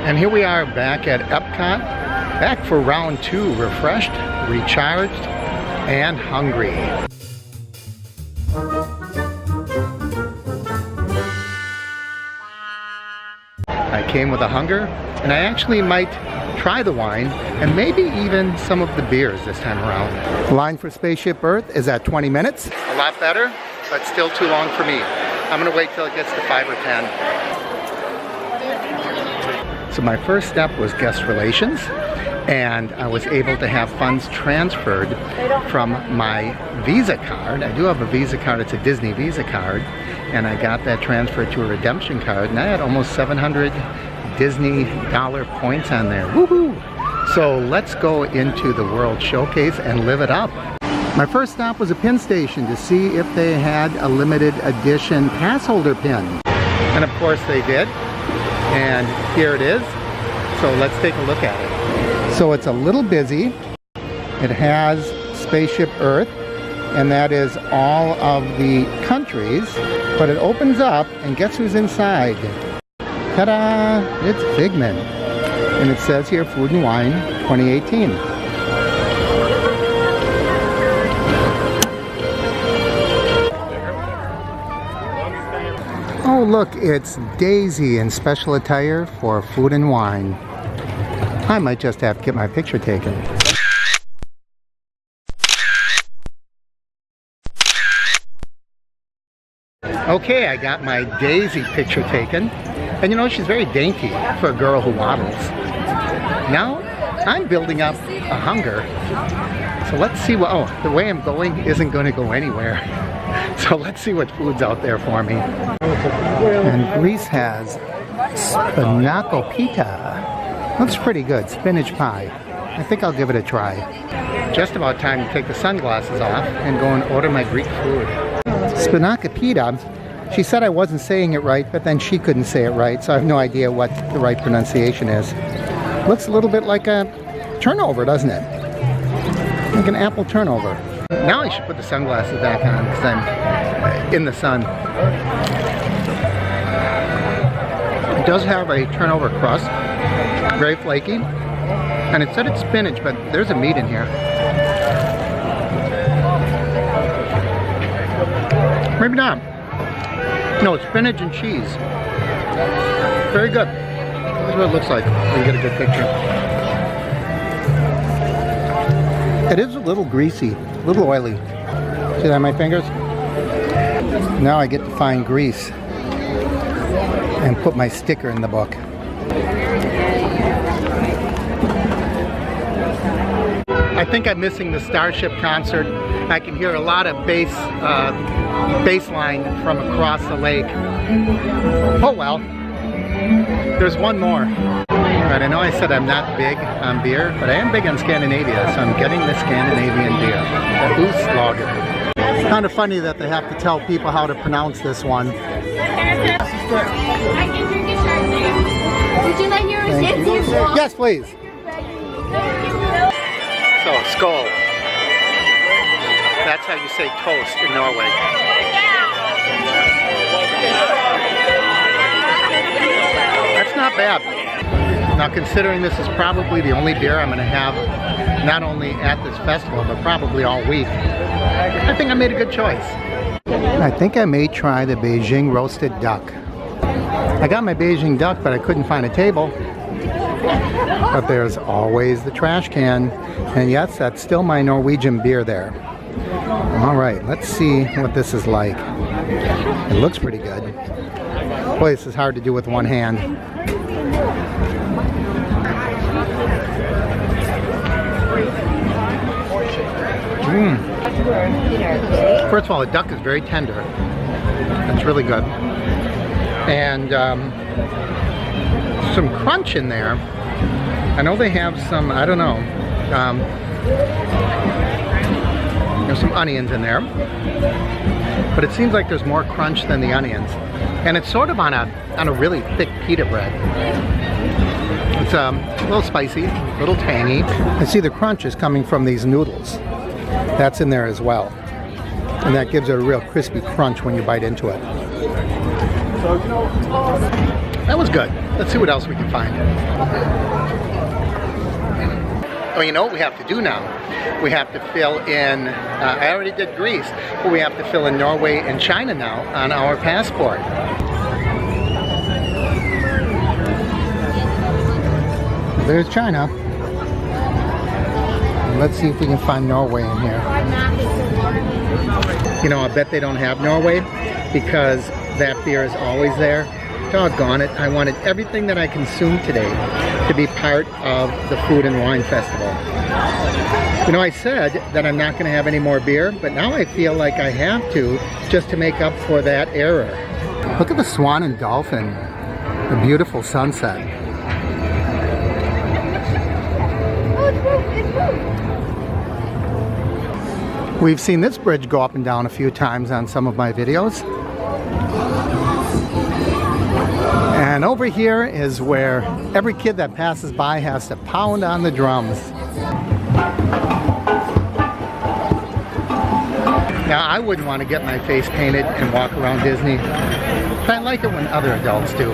And here we are back at Epcot, back for round 2, refreshed, recharged, and hungry. I came with a hunger, and I actually might try the wine and maybe even some of the beers this time around. The line for Spaceship Earth is at 20 minutes. A lot better, but still too long for me. I'm gonna wait till it gets to 5 or 10. So my first step was guest relations, and I was able to have funds transferred from my Visa card. I do have a Visa card, it's a Disney Visa card, and I got that transferred to a redemption card, and I had almost 700 Disney dollar points on there. Woohoo! So let's go into the World Showcase and live it up. My first stop was a pin station to see if they had a limited edition pass holder pin. And of course they did. And here it is. So let's take a look at it. So it's a little busy. It has Spaceship Earth, and that is all of the countries. But it opens up, and guess who's inside? Ta-da! It's Figment. And it says here, Food and Wine 2018. Oh look, it's Daisy in special attire for Food and Wine. I might just have to get my picture taken. Okay, I got my Daisy picture taken. And you know, she's very dainty for a girl who waddles. Now, I'm building up a hunger. So let's see what, oh, the way I'm going isn't going to go anywhere. So let's see what food's out there for me. And Greece has spanakopita. Looks pretty good, spinach pie. I think I'll give it a try. Just about time to take the sunglasses off and go and order my Greek food. Spanakopita, she said I wasn't saying it right, but then she couldn't say it right, so I have no idea what the right pronunciation is. Looks a little bit like a turnover, doesn't it? Like an apple turnover. Now I should put the sunglasses back on because I'm in the sun. It does have a turnover crust, very flaky, and it said it's spinach, but there's a meat in here. Maybe not. No, it's spinach and cheese. Very good. That's what it looks like when you get a good picture. It is a little greasy, a little oily. See that on my fingers? Now I get to find grease and put my sticker in the book. I think I'm missing the Starship concert. I can hear a lot of bass line from across the lake. Oh well. There's one more. Right, I know I said I'm not big on beer, but I am big on Scandinavia, so I'm getting the Scandinavian beer. The Ooslager. It's kind of funny that they have to tell people how to pronounce this one. Would you like your receipts? Yes, please. So, skål. That's how you say toast in Norway. That's not bad. Now, considering this is probably the only beer I'm going to have, not only at this festival, but probably all week, I think I made a good choice. I think I may try the Beijing roasted duck. I got my Beijing duck, but I couldn't find a table. But there's always the trash can. And yes, that's still my Norwegian beer there. All right, let's see what this is like. It looks pretty good. Boy, this is hard to do with one hand. First of all, the duck is very tender. It's really good. And some crunch in there. I know they have some, I don't know, there's some onions in there, but it seems like there's more crunch than the onions. And it's sort of on a really thick pita bread. It's a little spicy, a little tangy. And see, the crunch is coming from these noodles. That's in there as well. And that gives it a real crispy crunch when you bite into it. that was good. Let's see what else we can find. Oh, you know what we have to do now? We have to fill in, I already did Greece, but we have to fill in Norway and China now on our passport. There's China. Let's see if we can find Norway in here. You know, I bet they don't have Norway because that beer is always there. Doggone it, I wanted everything that I consumed today to be part of the Food and Wine Festival. You know, I said that I'm not going to have any more beer, but now I feel like I have to, just to make up for that error. Look at the swan and dolphin, the beautiful sunset. We've seen this bridge go up and down a few times on some of my videos. And over here is where every kid that passes by has to pound on the drums. Now, I wouldn't want to get my face painted and walk around Disney, but I like it when other adults do.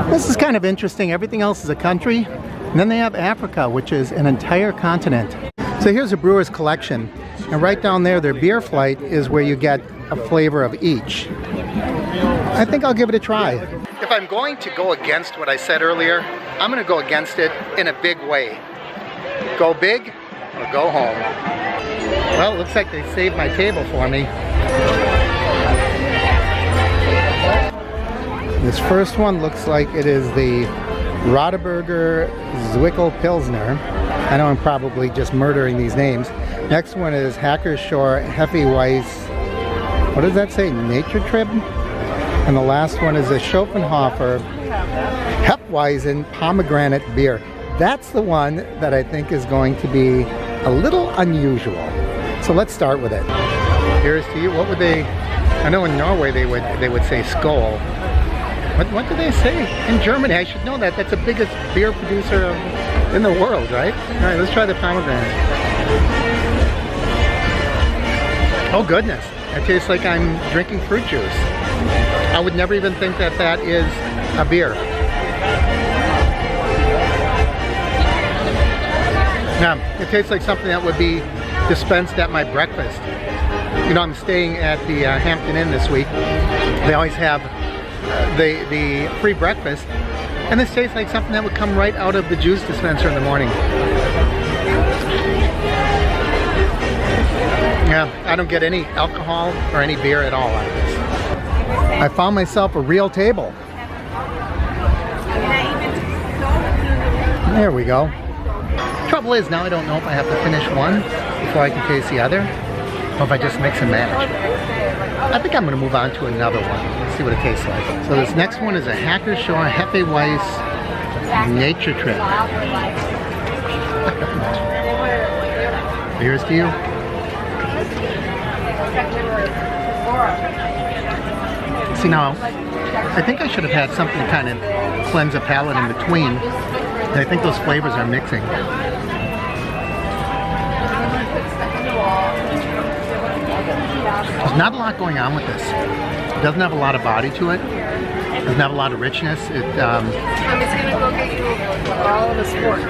This is kind of interesting. Everything else is a country, and then they have Africa, which is an entire continent. So here's a brewer's collection, and right down there, their beer flight is where you get a flavor of each. I think I'll give it a try. If I'm going to go against what I said earlier, I'm going to go against it in a big way. Go big or go home. Well, it looks like they saved my table for me. This first one looks like it is the Rodeberger Zwickel Pilsner. I know I'm probably just murdering these names. Next one is Hackershore Hefeweiss. What does that say? Nature Trib? And the last one is a Schopenhofer Hefeweizen Pomegranate Beer. That's the one that I think is going to be a little unusual. So let's start with it. Here's to you. What would they? I know in Norway they would say Skål. What do they say in Germany? I should know that. That's the biggest beer producer in the world, right? All right, let's try the pomegranate. Oh goodness, it tastes like I'm drinking fruit juice. I would never even think that that is a beer. Now, it tastes like something that would be dispensed at my breakfast. You know, I'm staying at the Hampton Inn this week. They always have the free breakfast, and this tastes like something that would come right out of the juice dispenser in the morning. Yeah, I don't get any alcohol or any beer at all out of this. I found myself a real table. There we go. Trouble is, now I don't know if I have to finish one before I can taste the other, or if I just mix and match. I think I'm going to move on to another one. Let's see what it tastes like. So this next one is a Hackershore Hefeweiss Nature Trip. Here's to you. See, now, I think I should have had something to kind of cleanse a palate in between. And I think those flavors are mixing. There's not a lot going on with this. It doesn't have a lot of body to it. It doesn't have a lot of richness. I'm just going to go get you all of the sports.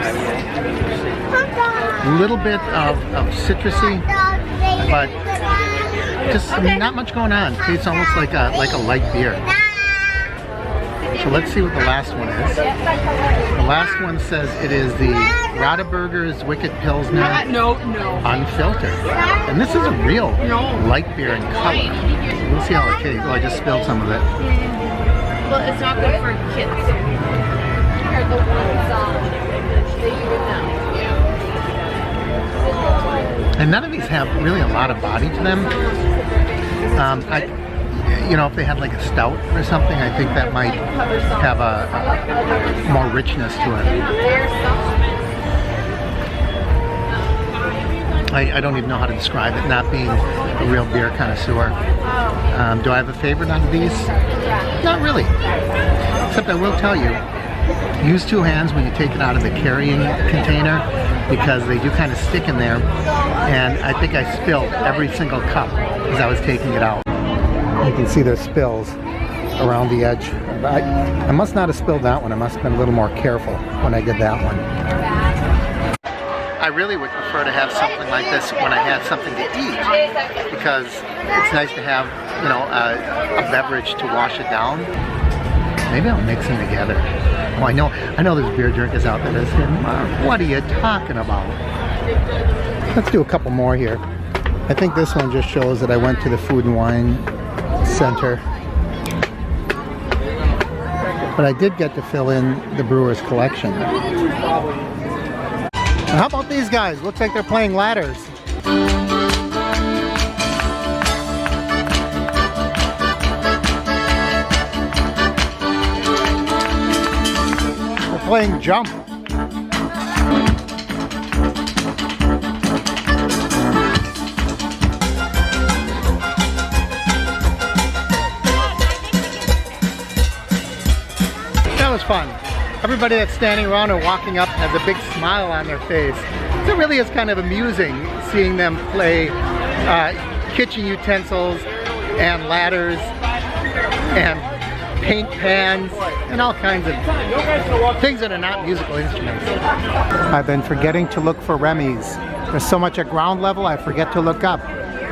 A little bit of citrusy, but just not much going on. It's almost like a light beer. So let's see what the last one is. The last one says it is the Rodeberger's Wicked Pilsner Unfiltered. And this is a real light beer in color. We'll see how it tastes. Oh, I just spilled some of it. Well, it's not good for kids. They're the ones that you would know. And none of these have really a lot of body to them. You know, if they had like a stout or something, I think that might have a more richness to it. I don't even know how to describe it, not being a real beer connoisseur. Do I have a favorite out of these? Not really. Except I will tell you, use two hands when you take it out of the carrying container, because they do kind of stick in there, and I think I spilled every single cup as I was taking it out. You can see there's spills around the edge But I must not have spilled that one. I must have been a little more careful when I did that one. I really would prefer to have something like this when I had something to eat, because it's nice to have, you know, a beverage to wash it down. Maybe I'll mix them together. Oh, I know there's beer drinkers out there that say, "Mark, what are you talking about?" Let's do a couple more here. I think this one just shows that I went to the Food and Wine Center. But I did get to fill in the brewer's collection. And how about these guys? Looks like they're playing ladders. They're playing jump. That was fun. Everybody that's standing around or walking up has a big smile on their face. So it really is kind of amusing seeing them play kitchen utensils and ladders and paint pans and all kinds of things that are not musical instruments. I've been forgetting to look for Remy's. There's so much at ground level I forget to look up.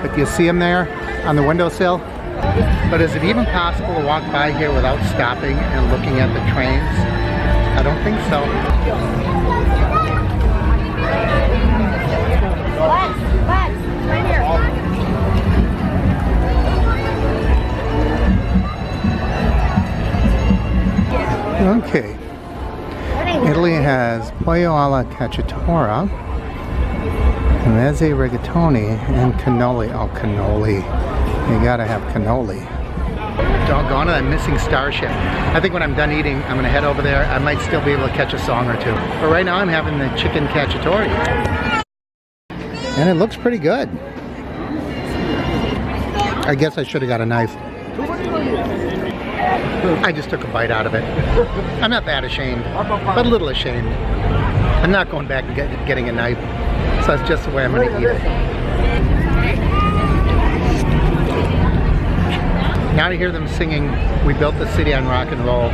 But you see them there on the windowsill. But is it even possible to walk by here without stopping and looking at the trains? I don't think so. Okay. Italy has pollo alla cacciatora, mezze rigatoni, and cannoli. Oh, cannoli. You gotta have cannoli. Doggone it, I'm missing Starship. I think when I'm done eating, I'm gonna head over there. I might still be able to catch a song or two. But right now I'm having the chicken cacciatore. And it looks pretty good. I guess I should have got a knife. I just took a bite out of it. I'm not that ashamed, but a little ashamed. I'm not going back and getting a knife. So that's just the way I'm gonna eat it. Now to hear them singing, "We built the city on rock and roll,"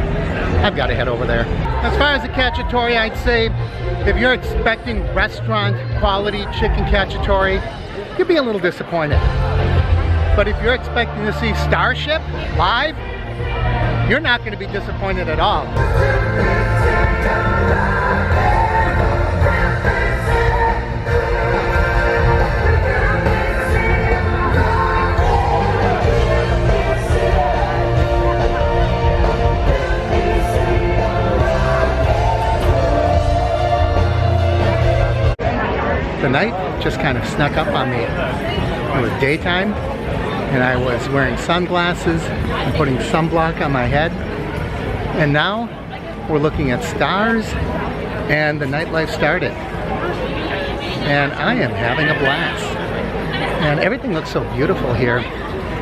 I've got to head over there. As far as the cacciatore, I'd say if you're expecting restaurant quality chicken cacciatore, you'd be a little disappointed. But if you're expecting to see Starship live, you're not going to be disappointed at all. The night just kind of snuck up on me. It was daytime and I was wearing sunglasses and putting sunblock on my head. And now we're looking at stars and the nightlife started. And I am having a blast. And everything looks so beautiful here.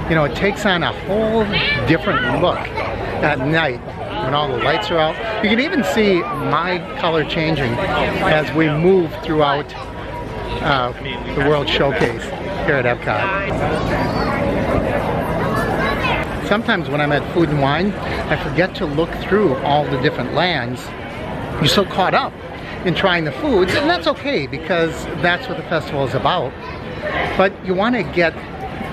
You know, it takes on a whole different look at night when all the lights are out. You can even see my color changing as we move throughout the World Showcase here at Epcot. Sometimes when I'm at Food and Wine, I forget to look through all the different lands. You're so caught up in trying the foods, and that's okay because that's what the festival is about. But you want to get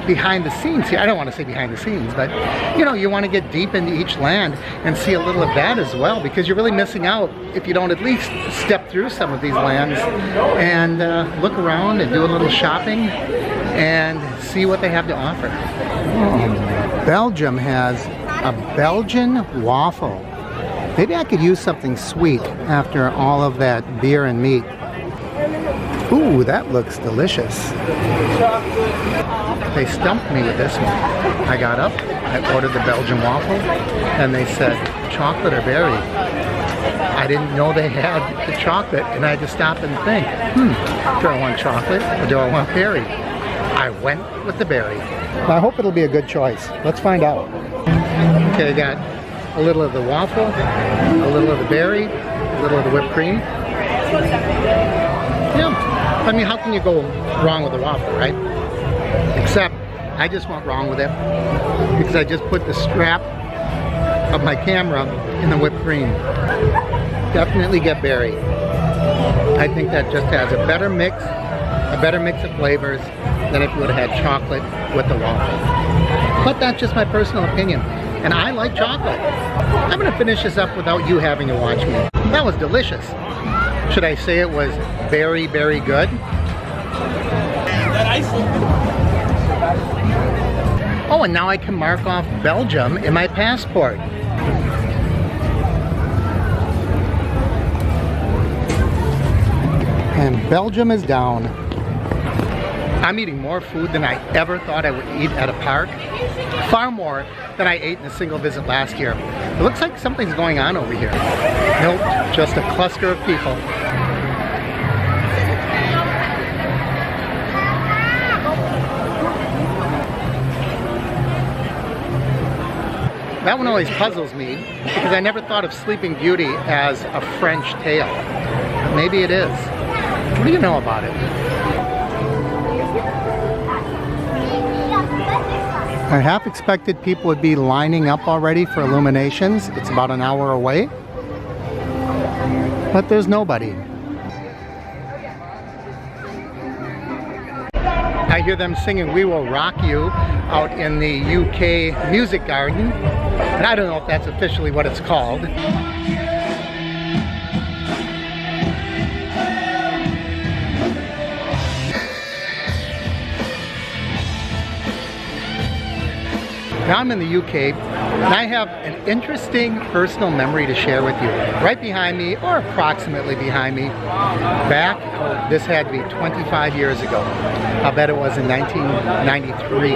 behind the scenes here. I don't want to say behind the scenes, but you know, you want to get deep into each land and see a little of that as well, because you're really missing out if you don't at least step through some of these lands and look around and do a little shopping and see what they have to offer. Belgium has a Belgian waffle. Maybe I could use something sweet after all of that beer and meat. Ooh, that looks delicious. They stumped me with this one. I got up, I ordered the Belgian waffle, and they said chocolate or berry. I didn't know they had the chocolate, and I had to stop and think, do I want chocolate or do I want berry? I went with the berry. I hope it'll be a good choice. Let's find out. Okay, I got a little of the waffle, a little of the berry, a little of the whipped cream. Yeah, I mean, how can you go wrong with a waffle, right? Except, I just went wrong with it because I just put the strap of my camera in the whipped cream. Definitely get berry. I think that just has a better mix of flavors than if you would have had chocolate with the waffle. But that's just my personal opinion. And I like chocolate. I'm gonna finish this up without you having to watch me. That was delicious. Should I say it was very, very good? Oh, and now I can mark off Belgium in my passport. And Belgium is down. I'm eating more food than I ever thought I would eat at a park. Far more than I ate in a single visit last year. It looks like something's going on over here. Nope, just a cluster of people. That one always puzzles me because I never thought of Sleeping Beauty as a French tale. But maybe it is. What do you know about it? I half expected people would be lining up already for Illuminations. It's about an hour away. But there's nobody. I hear them singing "We Will Rock You" out in the UK Music Garden. And I don't know if that's officially what it's called. Now I'm in the UK, and I have an interesting personal memory to share with you. Right behind me, or approximately behind me, back, this had to be 25 years ago. I'll bet it was in 1993.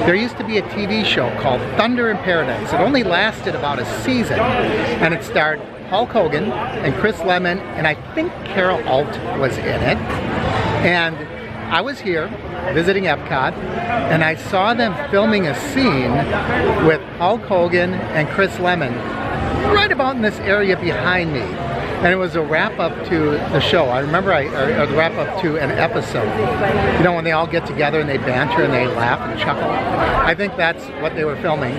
There used to be a TV show called Thunder in Paradise. It only lasted about a season, and it starred Hulk Hogan and Chris Lemon, and I think Carol Alt was in it. And I was here visiting Epcot, and I saw them filming a scene with Hulk Hogan and Chris Lemon right about in this area behind me. And it was a wrap-up to the show. I remember, or the wrap-up to an episode. You know, when they all get together and they banter and they laugh and chuckle. I think that's what they were filming.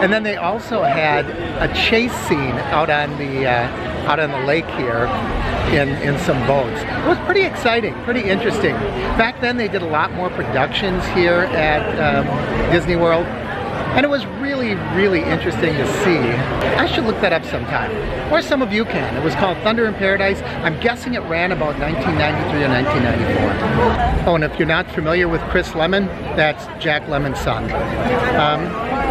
And then they also had a chase scene out on the lake here in some boats. It was pretty exciting, pretty interesting. Back then they did a lot more productions here at Disney World. And it was really, really interesting to see. I should look that up sometime. Or some of you can. It was called Thunder in Paradise. I'm guessing it ran about 1993 or 1994. Oh, and if you're not familiar with Chris Lemon, that's Jack Lemon's son.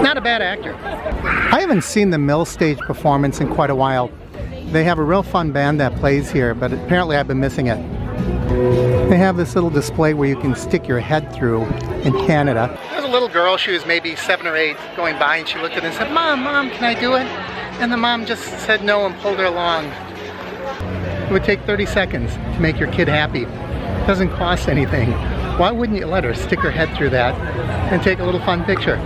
Not a bad actor. I haven't seen the Mill Stage performance in quite a while. They have a real fun band that plays here, but apparently I've been missing it. They have this little display where you can stick your head through in Canada. There was a little girl, she was maybe 7 or 8, going by, and she looked at it and said, Mom, can I do it? And the mom just said no and pulled her along. It would take 30 seconds to make your kid happy. It doesn't cost anything. Why wouldn't you let her stick her head through that and take a little fun picture?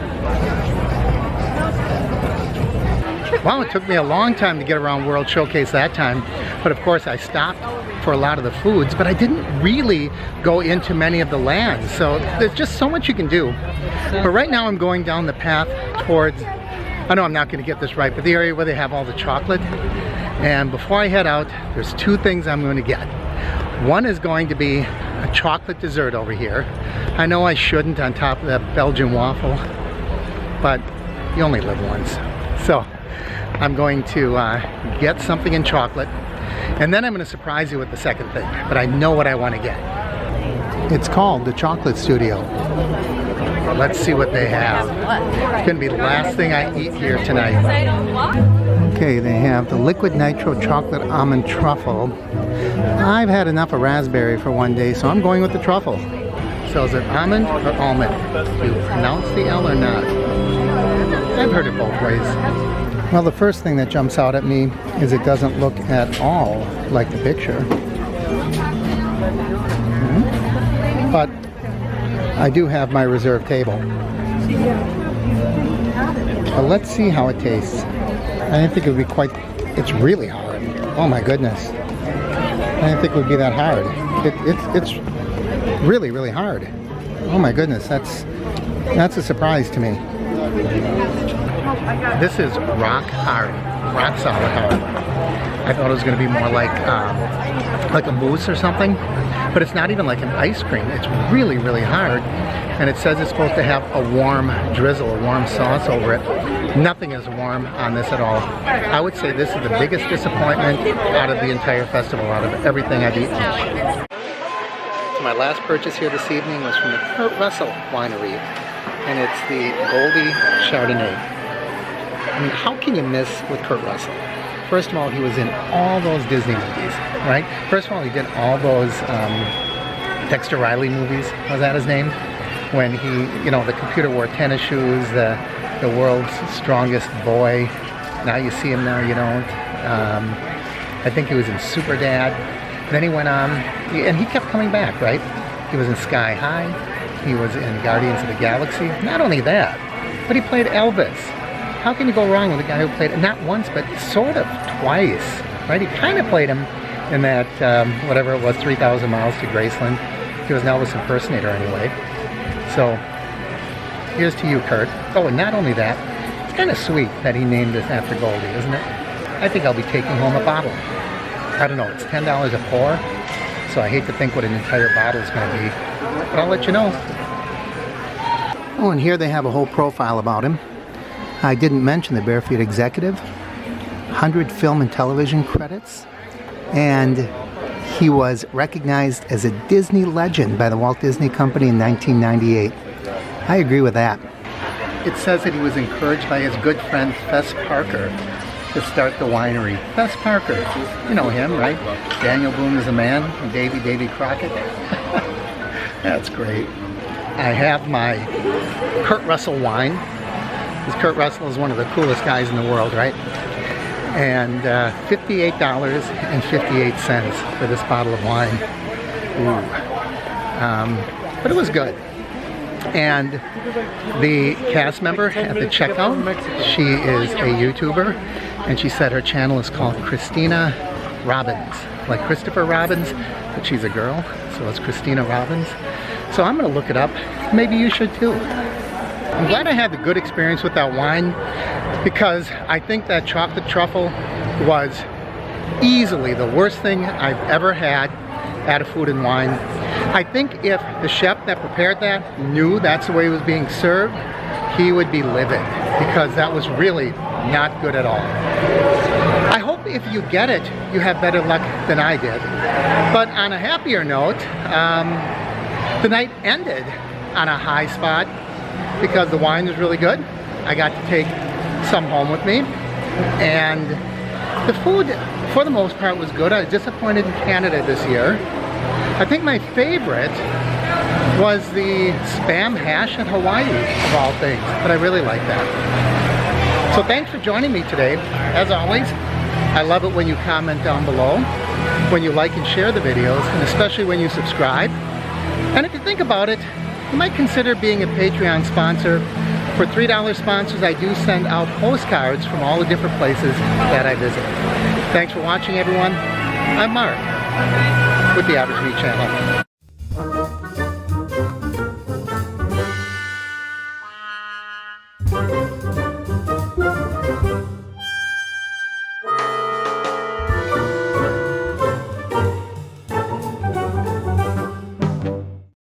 Well, it took me a long time to get around World Showcase that time, but of course I stopped for a lot of the foods, but I didn't really go into many of the lands, so there's just so much you can do. But right now I'm going down the path towards, I know I'm not going to get this right, but the area where they have all the chocolate. And before I head out, there's 2 things I'm going to get. One is going to be a chocolate dessert over here. I know I shouldn't on top of that Belgian waffle, but you only live once. So I'm going to get something in chocolate, and then I'm going to surprise you with the second thing, but I know what I want to get. It's called the Chocolate Studio. Let's see what they have. It's going to be the last thing I eat here tonight. Okay, they have the Liquid Nitro Chocolate Almond Truffle. I've had enough of raspberry for one day, so I'm going with the truffle. So is it almond or almond? Do you pronounce the L or not? I've heard it both ways. Well, the first thing that jumps out at me is it doesn't look at all like the picture. But I do have my reserved table. But let's see how it tastes. I didn't think it would be quite, it's really hard. Oh my goodness. I didn't think it would be that hard. It's really, really hard. Oh my goodness, that's a surprise to me. This is rock hard, rock solid hard. I thought it was going to be more like a mousse or something, but it's not even like an ice cream. It's really, really hard, and it says it's supposed to have a warm drizzle, a warm sauce over it. Nothing is warm on this at all. I would say this is the biggest disappointment out of the entire festival, out of everything I've eaten. So my last purchase here this evening was from the Kurt Russell Winery, and it's the Goldie Chardonnay. I mean, how can you miss with Kurt Russell? First of all, he was in all those Disney movies, right? First of all, he did all those Dexter Riley movies. Was that his name? When he, you know, the computer wore tennis shoes, the world's strongest boy. Now you see him, now you don't. I think he was in Superdad. Then he went on, and he kept coming back, right? He was in Sky High. He was in Guardians of the Galaxy. Not only that, but he played Elvis. How can you go wrong with a guy who played, not once, but sort of twice, right? He kind of played him in that, whatever it was, 3,000 Miles to Graceland. He was an Elvis impersonator anyway. So, here's to you, Kurt. Oh, and not only that, it's kind of sweet that he named this after Goldie, isn't it? I think I'll be taking home a bottle. I don't know, it's $10 a pour, so I hate to think what an entire bottle is going to be, but I'll let you know. Oh, and here they have a whole profile about him. I didn't mention the Barefeet executive, 100 film and television credits, and he was recognized as a Disney legend by the Walt Disney Company in 1998. I agree with that. It says that he was encouraged by his good friend Fess Parker to start the winery. Fess Parker, you know him, right? Daniel Boone is a man, and Davy Crockett. That's great. I have my Kurt Russell wine. Because Kurt Russell is one of the coolest guys in the world, right? And $58.58 for this bottle of wine. Ooh. But it was good. And the cast member at the checkout, she is a YouTuber, and she said her channel is called Christina Robbins, like Christopher Robbins, but she's a girl, so it's Christina Robbins. So I'm gonna look it up. Maybe you should too. I'm glad I had the good experience with that wine, because I think that chocolate truffle was easily the worst thing I've ever had at a food and wine. I think if the chef that prepared that knew that's the way it was being served, he would be livid, because that was really not good at all. I hope if you get it, you have better luck than I did. But on a happier note, the night ended on a high spot because the wine was really good. I got to take some home with me, and the food, for the most part, was good. I was disappointed in Canada this year. I think my favorite was the Spam hash in Hawaii, of all things, but I really like that. So thanks for joining me today. As always, I love it when you comment down below, when you like and share the videos, and especially when you subscribe. And if you think about it, you might consider being a Patreon sponsor. For $3 sponsors, I do send out postcards from all the different places that I visit. Thanks for watching, everyone. I'm Mark with the Average Meat Channel.